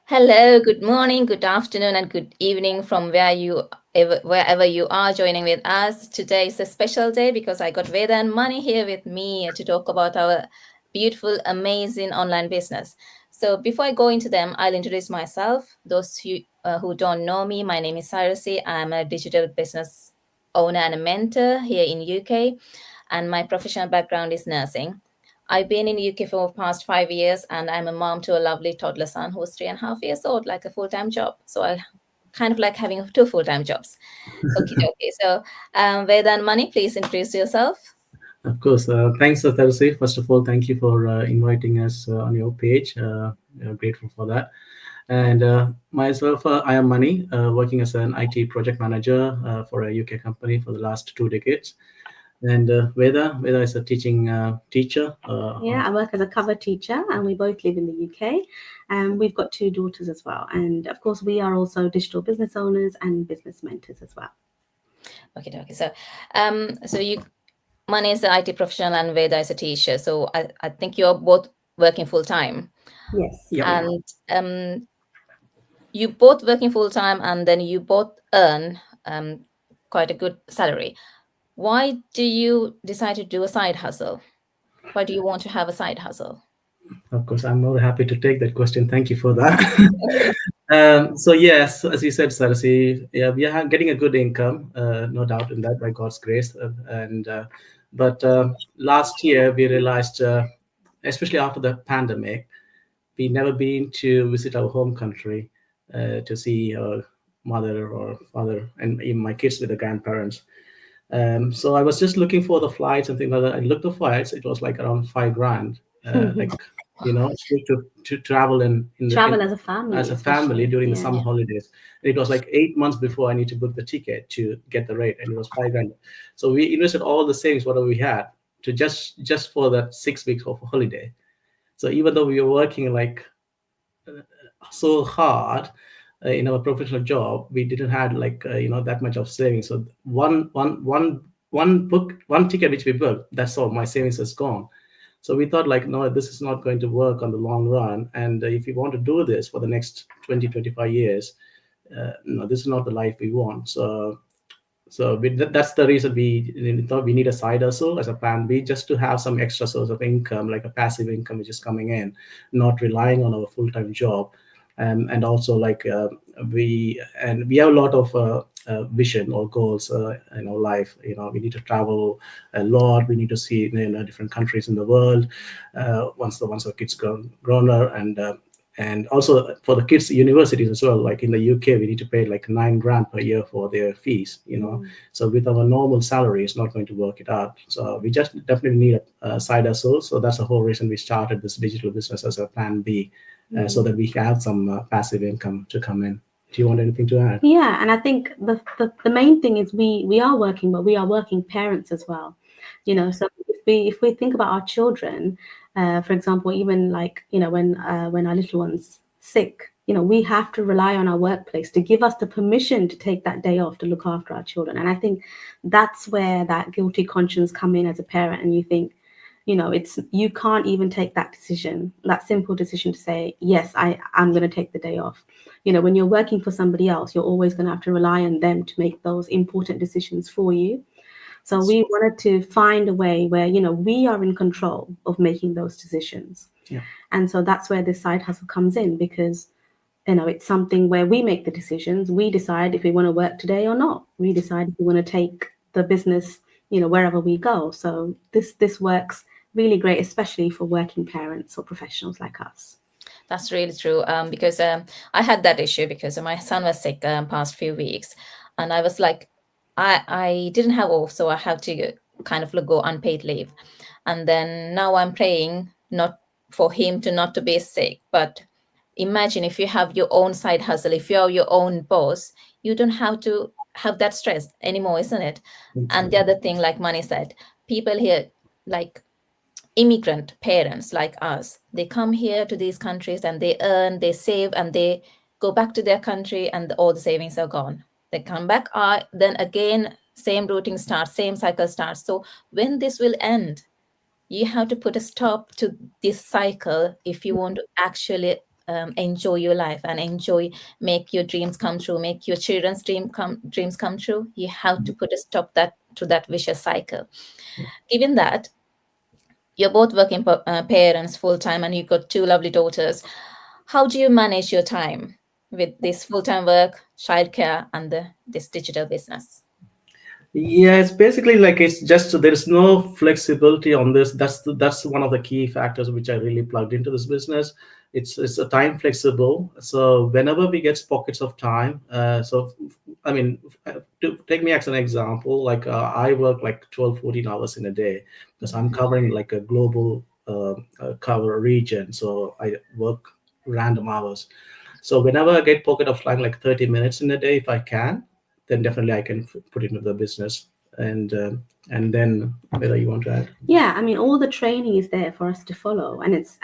Hello, good morning, good afternoon, and good evening from wherever you are joining with us. Today is a special day because I got Veda and Mani here with me to talk about our beautiful, amazing online business. So before I go into them, I'll introduce myself. Those who don't know me, my name is Sarasi. I'm a digital business owner and a mentor here in UK, and my professional background is nursing. I've been in UK for the past 5 years, and I'm a mom to a lovely toddler son who's 3.5 years old, like a full-time job. So I kind of like having two full-time jobs. Okay, okay. So, Veda and Mani, please introduce yourself. Of course. Thanks, Thursday. First of all, thank you for inviting us on your page. Grateful for that. And myself, I am Mani, working as an IT project manager for a UK company for the last 2 decades. And Veda is a teaching teacher. Yeah, I work as a cover teacher, and we both live in the UK. And we've got two daughters as well. And of course, we are also digital business owners and business mentors as well. Okay, okay. So you, Mani is an IT professional and Veda is a teacher. So I think you're both working full time, Yes, Yep. we are. and you both working full time, and then you both earn quite a good salary. Why do you decide to do a side hustle? Why do you want to have a side hustle? Of course, I'm more happy to take that question. Thank you for that. So yes, as you said, Sarasi, yeah, we are getting a good income, no doubt in that, by God's grace. And but last year we realized, especially after the pandemic, we never been to visit our home country to see our mother or father, and even my kids with the grandparents. So I was just looking for the flights and things like that. I looked the flights; it was like around 5 grand, like to travel Travel as a as family, a family especially. during the Yeah. summer holidays. And it was like 8 months before I need to book the ticket to get the rate, and it was 5 grand. So we invested all the savings whatever we had to just for that 6 weeks of holiday. So even though we were working like so hard in our professional job, we didn't have like that much of savings. So one ticket which we booked, that's all my savings is gone. So we thought like, no, this is not going to work on the long run. And if we want to do this for the next 20-25 years, no, this is not the life we want. That's the reason we thought we need a side hustle as a plan B, just to have some extra source of income, like a passive income which is coming in, not relying on our full-time job. And also like we have a lot of vision or goals in our life. We need to travel a lot. We need to see different countries in the world once our kids grown up. And also for the kids universities as well, like in the UK we need to pay like 9 grand per year for their fees. Mm. So with our normal salary it's not going to work it out. So we just definitely need a side hustle. So that's the whole reason we started this digital business as a plan B, so Mm. that we have some passive income to come in. Do you want anything to add? Yeah, and I think the main thing is we are working, but we are working parents as well. So if we think about our children, for example, even like when our little one's sick, we have to rely on our workplace to give us the permission to take that day off to look after our children. And I think that's where that guilty conscience come in as a parent, and you think, it's you can't even take that decision, that simple decision to say, yes, I'm going to take the day off. When you're working for somebody else, you're always going to have to rely on them to make those important decisions for you. So we wanted to find a way where, we are in control of making those decisions. Yeah. And so that's where this side hustle comes in, because, it's something where we make the decisions. We decide if we want to work today or not. We decide if we want to take the business, wherever we go. So this works really great, especially for working parents or professionals like us. That's really true. Because I had that issue because my son was sick past few weeks, and I was like, I didn't have off, so I have to kind of like go unpaid leave, and then now I'm praying not for him to not to be sick. But imagine if you have your own side hustle, if you're your own boss, you don't have to have that stress anymore, isn't it? And the Exactly. other thing, like Mani said, people here, like immigrant parents like us, they come here to these countries and they earn, they save, and they go back to their country, and all the savings are gone. They come back, then again same routine starts, same cycle starts. So when this will end? You have to put a stop to this cycle if you want to actually enjoy your life and make your dreams come true, make your children's dreams come true, you have to put a stop to that vicious cycle. Given that you're both working parents full time and you've got two lovely daughters, how do you manage your time with this full time work, childcare, and this digital business? Yeah, it's basically like it's just there is no flexibility on this. That's one of the key factors which I really plugged into this business. It's a time flexible. So whenever we get pockets of time, I mean, to take me as an example, like I work like 12, 14 hours in a day because I'm covering like a global cover region. So I work random hours. So whenever I get pocket of time, like 30 minutes in a day, if I can, then definitely I can put it into the business. And then whether you want to add. Yeah, I mean, all the training is there for us to follow, and it's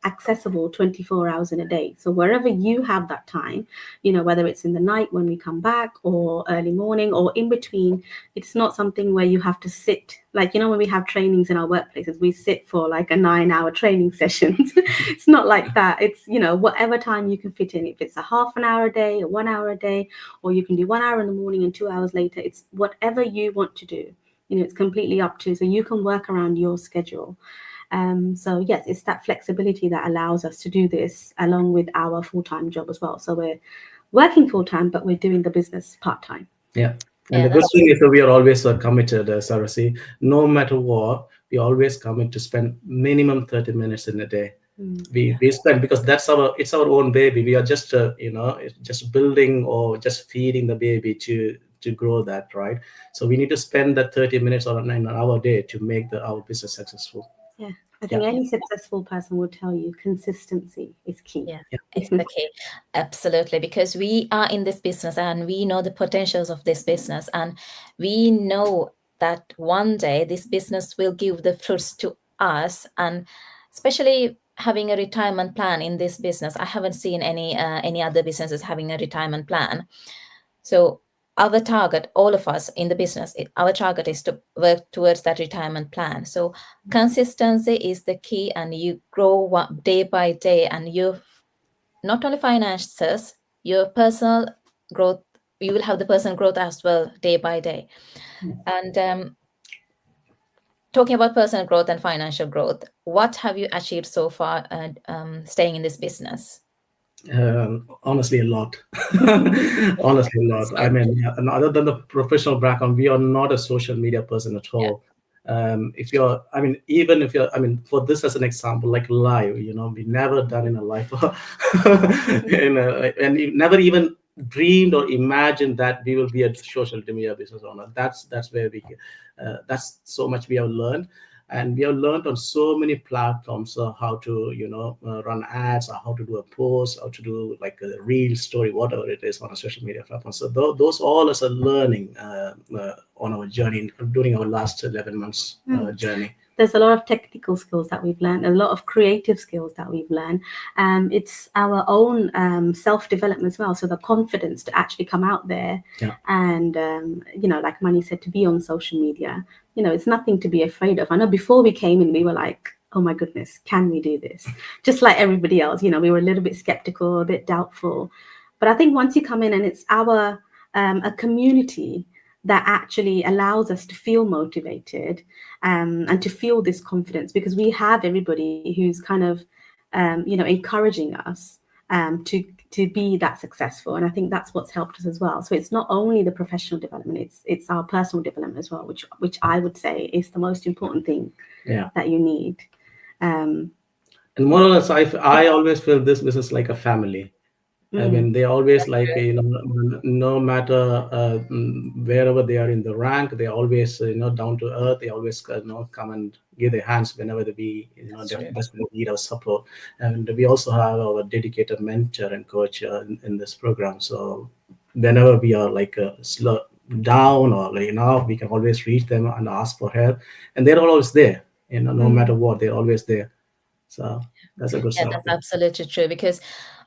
accessible 24 hours in a day. So wherever you have that time, whether it's in the night when we come back or early morning or in between, it's not something where you have to sit. Like, when we have trainings in our workplaces, we sit for like a 9-hour training sessions. It's not like that. It's, whatever time you can fit in. If it's a half an hour a day or 1 hour a day, or you can do 1 hour in the morning and 2 hours later, it's whatever you want to do. It's completely up to, so you can work around your schedule. So yes, it's that flexibility that allows us to do this along with our full-time job as well. So we're working full-time, but we're doing the business part-time. Yeah. And Yeah, the good that's thing is that we are always committed, Sarasi. No matter what, we always commit to spend minimum 30 minutes in a day. We spend, because it's our own baby. We are just just building or just feeding the baby to grow that, right? So we need to spend that 30 minutes or an hour a day to make our business successful. Yeah, I think any successful person will tell you consistency is key. Yeah, it's the key. Absolutely. Because we are in this business and we know the potentials of this business. And we know that one day this business will give the fruits to us. And especially having a retirement plan in this business, I haven't seen any other businesses having a retirement plan. So our target, all of us in the business, our target is to work towards that retirement plan. So consistency is the key, and you grow day by day, and you not only finances, your personal growth, you will have the personal growth as well day by day. And talking about personal growth and financial growth, what have you achieved so far staying in this business? Honestly, a lot. Honestly, a lot. I mean, yeah, and other than the professional background, we are not a social media person at Yeah, all. If you're, I mean, even if you're, I mean, for this as an example, like live, we never done in a live, and we never even dreamed or imagined that we will be a social media business owner. That's where that's so much we have learned. And we have learned on so many platforms how to run ads, or how to do a post, how to do like a real story, whatever it is on a social media platform. So those all is a learning on our journey during our last 11 months journey. There's a lot of technical skills that we've learned, a lot of creative skills that we've learned. It's our own self-development as well. So the confidence to actually come out there and, like Mani said, to be on social media, it's nothing to be afraid of. I know before we came in, we were like, oh my goodness, can we do this? Just like everybody else, we were a little bit skeptical, a bit doubtful. But I think once you come in and it's a community that actually allows us to feel motivated and to feel this confidence, because we have everybody who's kind of encouraging us to be that successful. And I think that's what's helped us as well. So it's not only the professional development, it's our personal development as well, which I would say is the most important thing that you need. And more or less, I always feel this business like a family. I mean, they always like, no matter wherever they are in the rank, they always, down to earth. They always, come and give their hands whenever we, desperately need our support. And we also have our dedicated mentor and coach in this program. So whenever we are like slow down, or we can always reach them and ask for help, and they're always there. No matter what, they're always there. So that's a good yeah, start. that's absolutely true. Because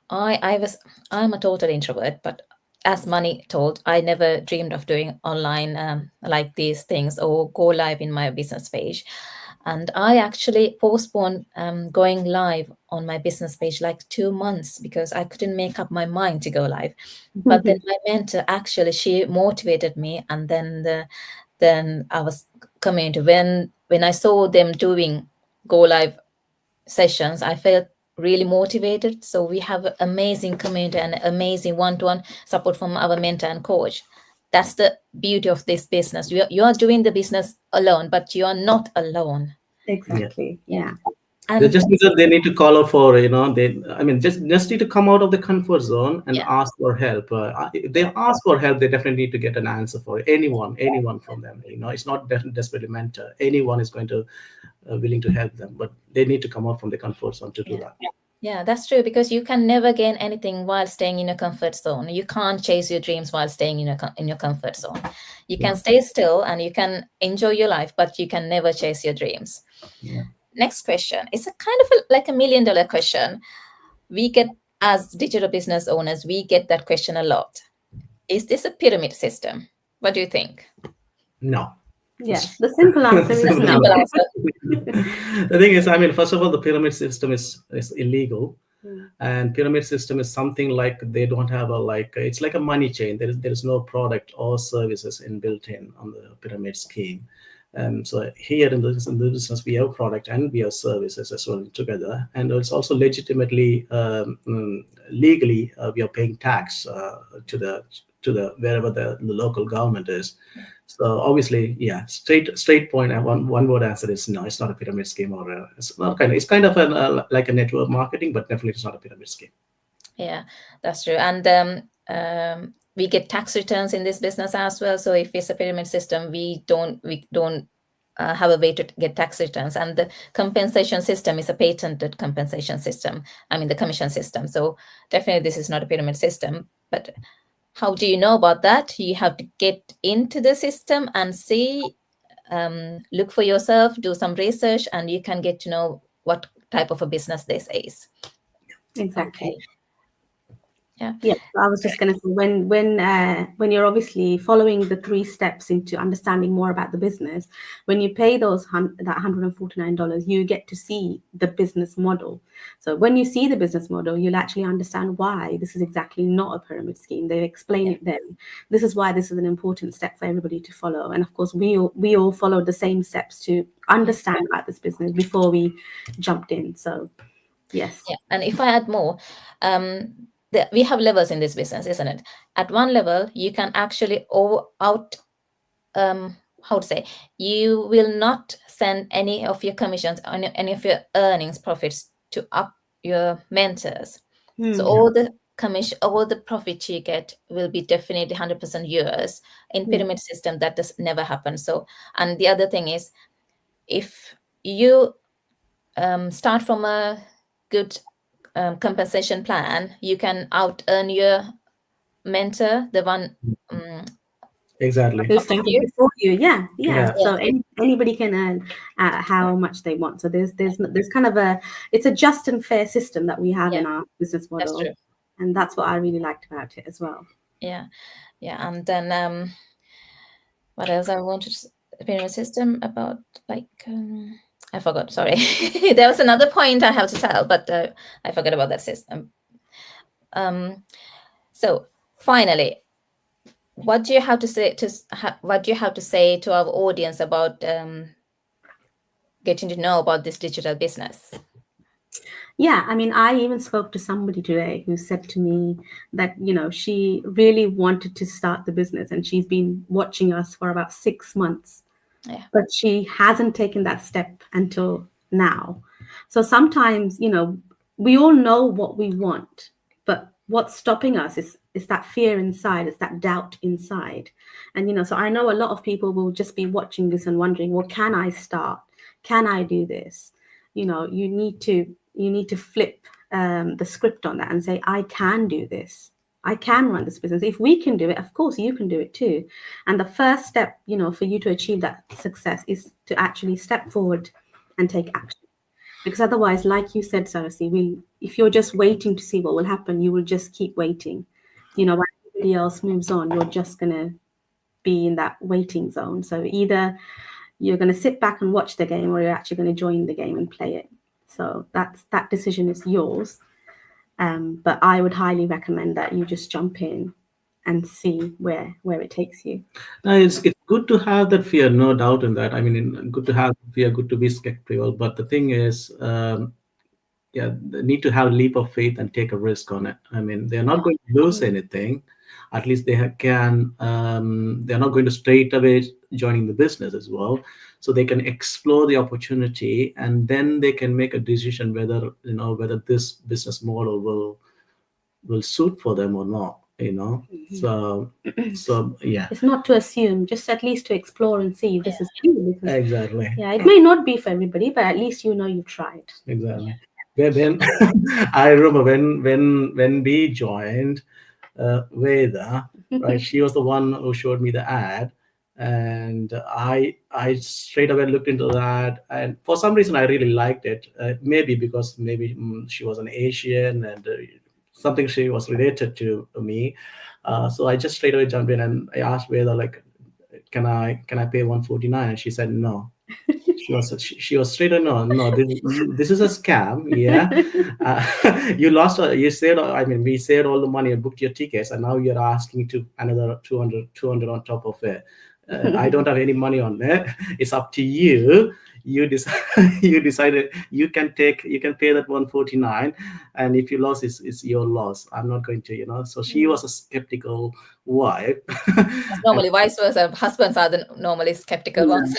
I'm a total introvert, but as Mani told, I never dreamed of doing online like these things or go live in my business page. And I actually postponed going live on my business page like 2 months because I couldn't make up my mind to go live. But then my mentor actually, she motivated me, and then I was coming to when I saw them doing go live sessions, I felt really motivated. So we have an amazing community and amazing one-to-one support from our mentor and coach. That's the beauty of this business. You are doing the business alone, but you are not alone. Exactly. Yeah. They And just need they need to call out for, they, I mean, just need to come out of the comfort zone and yeah, ask for help. If they ask for help, they definitely need to get an answer for it. Anyone from them. It's not desperately mentor. Anyone is going to willing to help them, but they need to come out from the comfort zone to do yeah. that. Yeah, that's true, because you can never gain anything while staying in your comfort zone. You can't chase your dreams while staying in your comfort zone. You can stay still and you can enjoy your life, but you can never chase your dreams. Yeah. Next question. It's a kind of like $1 million question. We get, as digital business owners, we get that question a lot. Is this a pyramid system? What do you think? No. Yes. The simple answer is That's a no. simple answer. The thing is, I mean, first of all, the pyramid system is illegal. Mm. And pyramid system is something like they don't have it's like a money chain. There is no product or services built in on the pyramid scheme. So here in the business, we have product and we have services as well together, and it's also legitimately legally we are paying tax to the wherever the local government is. So obviously, yeah, straight point. And one word answer is no. It's not a pyramid scheme, or it's kind of like a network marketing, but definitely it's not a pyramid scheme. Yeah, that's true. And we get tax returns in this business as well. So if it's a pyramid system, we don't have a way to get tax returns. And the compensation system is a patented compensation system. I mean, the commission system. So definitely this is not a pyramid system. But how do you know about that? You have to get into the system and see, look for yourself, do some research, and you can get to know what type of a business this is. Exactly. Okay. Yeah. Yes, I was just going to say when you're obviously following the 3 steps into understanding more about the business, when you pay that $149, you get to see the business model. So when you see the business model, you'll actually understand why this is exactly not a pyramid scheme. They explain it then. This is why this is an important step for everybody to follow. And of course, we all followed the same steps to understand about this business before we jumped in. So yes. Yeah. And if I add more, we have levels in this business, isn't it? At one level, you can actually how to say, you will not send any of your commissions, any of your earnings, profits to up your mentors. So all the commission, all the profit you get will be definitely 100% yours. In pyramid system, that does never happen. So, and the other thing is, if you start from a good compensation plan, you can out earn your mentor, the one Exactly. Who above started you. before you? Yeah, yeah. Yeah. So anybody can earn how much they want. So there's kind of it's a just and fair system that we have Yeah, in our business that's model, true. and that's what I really liked about it as well. Yeah, yeah. And then what else I wanted to pyramid system about, like I forgot. Sorry, there was another point I have to tell, but I forgot about that system. So finally, what do you have to say what do you have to say to our audience about getting to know about this digital business? Yeah, I mean, I even spoke to somebody today who said to me that, she really wanted to start the business and she's been watching us for about 6 months, Yeah, but she hasn't taken that step until now. So sometimes, we all know what we want, but what's stopping us is that fear inside, it's that doubt inside. And, so I know a lot of people will just be watching this and wondering, well, can I start? Can I do this? You need to flip the script on that and say, I can do this. I can run this business. If we can do it, of course you can do it too. And the first step, for you to achieve that success is to actually step forward and take action. Because otherwise, like you said, Sarasi, if you're just waiting to see what will happen, you will just keep waiting. When everybody else moves on, you're just gonna be in that waiting zone. So either you're going to sit back and watch the game, or you're actually going to join the game and play it. So that decision is yours. But I would highly recommend that you just jump in and see where it takes you. No, it's good to have that fear, no doubt in that. I mean, good to have fear, good to be skeptical. But the thing is, yeah, they need to have a leap of faith and take a risk on it. I mean, they're not going to lose anything. At least they can. They're not going to straight away joining the business as well. So they can explore the opportunity, and then they can make a decision whether whether this business model will suit for them or not. So yeah. It's not to assume, just at least to explore and see if this is true. Because, Exactly. yeah, it may not be for everybody, but at least you've tried. Exactly. When I remember when we joined Veda, right? She was the one who showed me the ad, and I straight away looked into that, and for some reason I really liked it. Maybe because maybe she was an Asian, and something she was related to me. So I just straight away jumped in and I asked Veda, like, can I pay 149? And she said no. She was straight on, no, this is a scam. Yeah. You lost, you said, I mean, we saved all the money and booked your tickets, and now you're asking to another 200 on top of it. I don't have any money on it. It's up to you. You decide. You decided you can pay that 149, and if you lost, it's your loss. I'm not going to. So she was a skeptical wife. Normally, vice versa. Husbands are the normally skeptical ones.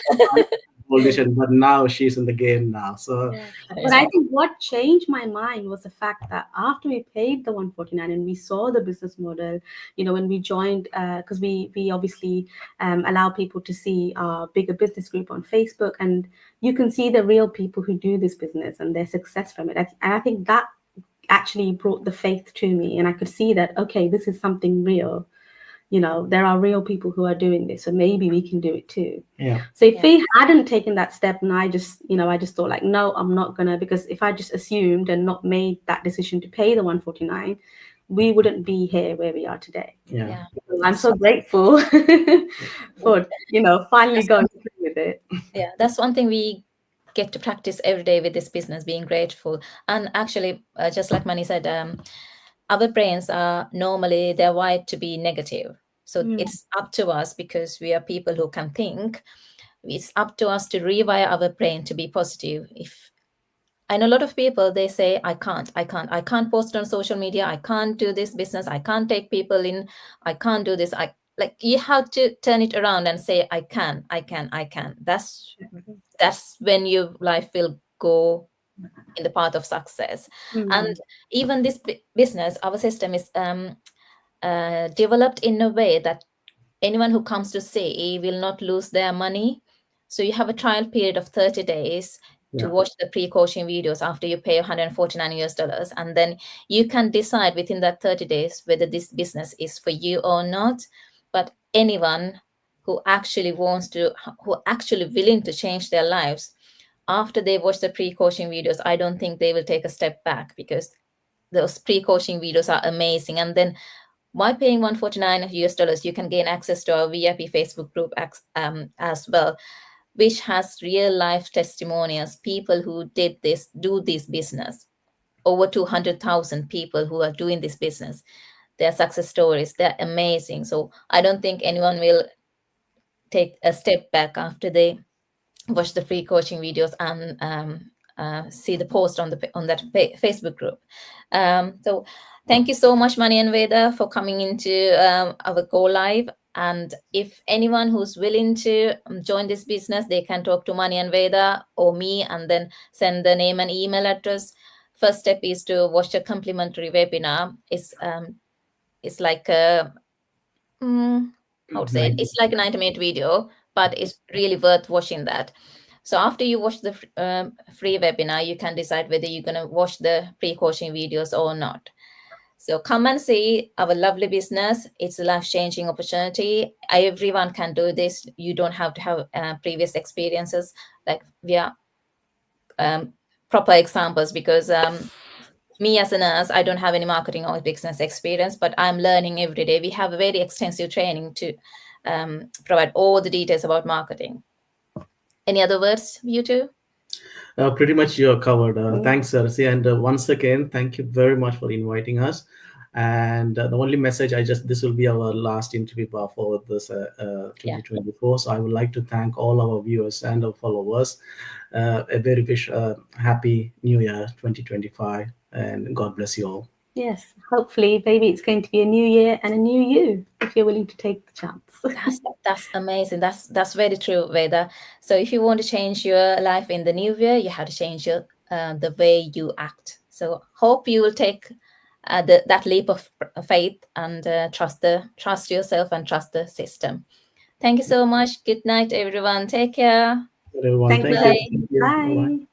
Politician, but now she's in the game now. So, but I think what changed my mind was the fact that after we paid the 149 and we saw the business model, when we joined, because we obviously allow people to see our bigger business group on Facebook, and you can see the real people who do this business and their success from it. And I think that actually brought the faith to me, and I could see that, okay, this is something real. There are real people who are doing this, so maybe we can do it too. Yeah. So if we hadn't taken that step, and I just thought like, no, I'm not gonna, because if I just assumed and not made that decision to pay the 149, we wouldn't be here where we are today. Yeah. I'm so grateful for finally going through with it. Yeah, that's one thing we get to practice every day with this business, being grateful. And actually, just like Mani said, our brains are normally, they're wired to be negative. So it's up to us, because we are people who can think. It's up to us to rewire our brain to be positive. If I know a lot of people, they say, I can't post on social media. I can't do this business. I can't take people in. I can't do this. You have to turn it around and say, I can. That's when your life will go in the path of success. And even this business, our system is developed in a way that anyone who comes to say will not lose their money. So you have a trial period of 30 days to watch the pre-coaching videos after you pay $149, and then you can decide within that 30 days whether this business is for you or not. But anyone who actually willing to change their lives, after they watch the pre-coaching videos, I don't think they will take a step back, because those pre-coaching videos are amazing. And then by paying $149, you can gain access to our VIP Facebook group as well, which has real life testimonials, people who do this business. Over 200,000 people who are doing this business. Their success stories, they're amazing. So I don't think anyone will take a step back after they watch the free coaching videos and see the post on that Facebook group. So thank you so much, Mani and Veda, for coming into our Go Live. And if anyone who's willing to join this business, they can talk to Mani and Veda or me, and then send the name and email address. First step is to watch a complimentary webinar. It's like a how to say it? It's like a 90-minute video, but it's really worth watching that. So after you watch the free webinar, you can decide whether you're going to watch the pre-coaching videos or not. So come and see our lovely business. It's a life-changing opportunity. Everyone can do this. You don't have to have previous experiences. Like we are proper examples, because me as a nurse, I don't have any marketing or business experience, but I'm learning every day. We have a very extensive training to provide all the details about marketing. Any other words, you two? Pretty much you're covered. Mm. Thanks, Sarasi. And once again, thank you very much for inviting us. And the only message this will be our last interview for this Yeah. 2024. So I would like to thank all our viewers and our followers. A very happy New Year 2025. And God bless you all. Yes, hopefully, maybe it's going to be a new year and a new you if you're willing to take the chance. That's amazing. That's very true, Veda. So if you want to change your life in the new year, you have to change your the way you act. So hope you will take that leap of faith and trust yourself and trust the system. Thank you so much. Good night, everyone. Take care. Everyone, Thank you, thank you. Bye. Sarasi. Thank you. Bye bye. Bye.